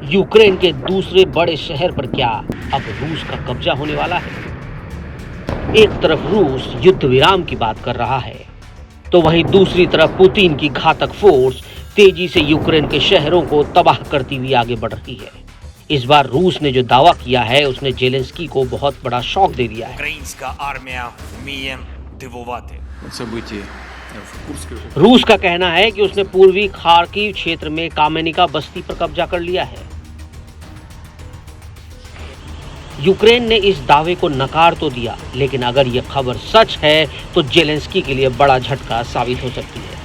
Ukraine के दूसरे बड़े शहर पर क्या अब रूस का कब्जा होने वाला है? एक तरफ रूस युद्ध विराम की बात कर रहा है, तो वहीं दूसरी तरफ पुतिन की घातक फोर्स तेजी से यूक्रेन के शहरों को तबाह करती हुई आगे बढ़ रही है। इस बार रूस ने जो दावा किया है उसने जेलेंस्की को बहुत बड़ा शॉक दे दिया है। रूस का कहना है कि उसने पूर्वी खार्किव क्षेत्र में कामेनिका बस्ती पर कब्जा कर लिया है। यूक्रेन ने इस दावे को नकार तो दिया, लेकिन अगर यह खबर सच है तो जेलेंस्की के लिए बड़ा झटका साबित हो सकती है।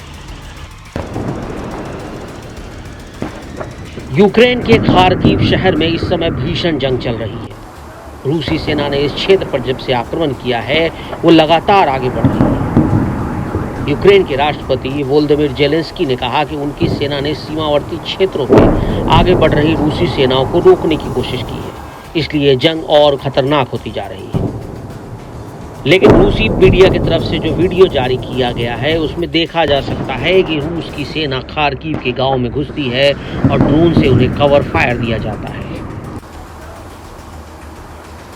यूक्रेन के खार्किव शहर में इस समय भीषण जंग चल रही है। रूसी सेना ने इस क्षेत्र पर जब से आक्रमण किया है वो लगातार आगे बढ़ रही है। यूक्रेन के राष्ट्रपति वोलोदिमीर जेलेंस्की ने कहा कि उनकी सेना ने सीमावर्ती क्षेत्रों में आगे बढ़ रही रूसी सेनाओं को रोकने की कोशिश की है, इसलिए जंग और खतरनाक होती जा रही है। लेकिन रूसी मीडिया की तरफ से जो वीडियो जारी किया गया है उसमें देखा जा सकता है कि रूस की सेना खार्किव के गांव में घुसती है और ड्रोन से उन्हें कवर फायर दिया जाता है।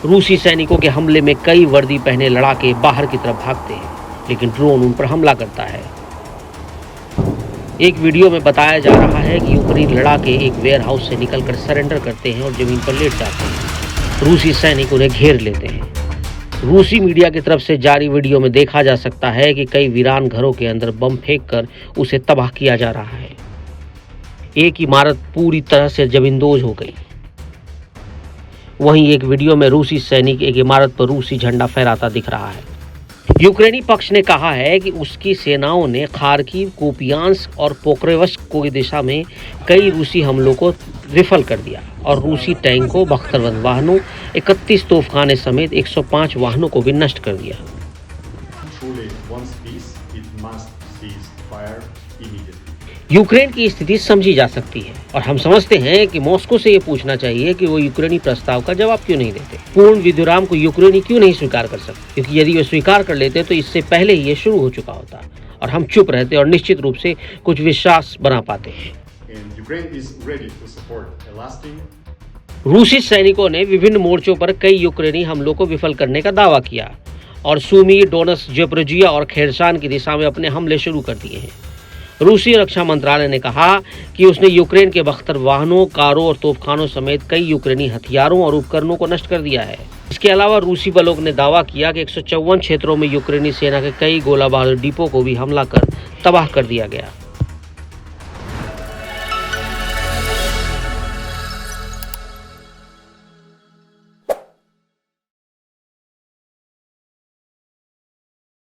रूसी सैनिकों के हमले में कई वर्दी पहने लड़ाके बाहर की तरफ भागते हैं, लेकिन ड्रोन उन पर हमला करता है। एक वीडियो में बताया जा रहा है कि यूक्रेनी लड़ाके एक वेयरहाउस से निकलकर सरेंडर करते हैं और जमीन पर लेट जाते हैं। रूसी सैनिक उन्हें घेर लेते हैं। रूसी मीडिया की तरफ से जारी वीडियो में देखा जा सकता है कि कई वीरान घरों के अंदर बम फेंककर उसे तबाह किया जा रहा है। एक इमारत पूरी तरह से जमींदोज हो गई। वहीं एक वीडियो में रूसी सैनिक एक इमारत पर रूसी झंडा फहराता दिख रहा है। यूक्रेनी पक्ष ने कहा है कि उसकी सेनाओं ने खार्किव, कुपियांस्क और पोक्रोवस्क की दिशा में कई रूसी हमलों को विफल कर दिया और रूसी टैंकों, बख्तरबंद वाहनों, 31 तोपखाने समेत 105 वाहनों को भी नष्ट कर दिया। यूक्रेन की स्थिति समझी जा सकती है और हम समझते हैं कि मॉस्को से ये पूछना चाहिए कि वो यूक्रेनी प्रस्ताव का जवाब क्यों नहीं देते। पूर्ण विराम को यूक्रेनी क्यों नहीं स्वीकार कर सकते, क्योंकि यदि वे स्वीकार कर लेते तो इससे पहले ही ये शुरू हो चुका होता और हम चुप रहते और निश्चित रूप से कुछ विश्वास बना पाते। रूसी सैनिकों ने विभिन्न मोर्चों पर कई यूक्रेनी हमलों को विफल करने का दावा किया और सूमी, डोनेत्स्क, ज़पोरिजिया और खेरसान की दिशा में अपने हमले शुरू कर दिए हैं। रूसी रक्षा मंत्रालय ने कहा कि उसने यूक्रेन के बख्तर वाहनों, कारों और तोपखानों समेत कई यूक्रेनी हथियारों और उपकरणों को नष्ट कर दिया है। इसके अलावा रूसी बलों ने दावा किया कि 154 क्षेत्रों में यूक्रेनी सेना के कई गोला बारूद डिपो को भी हमला कर तबाह कर दिया गया।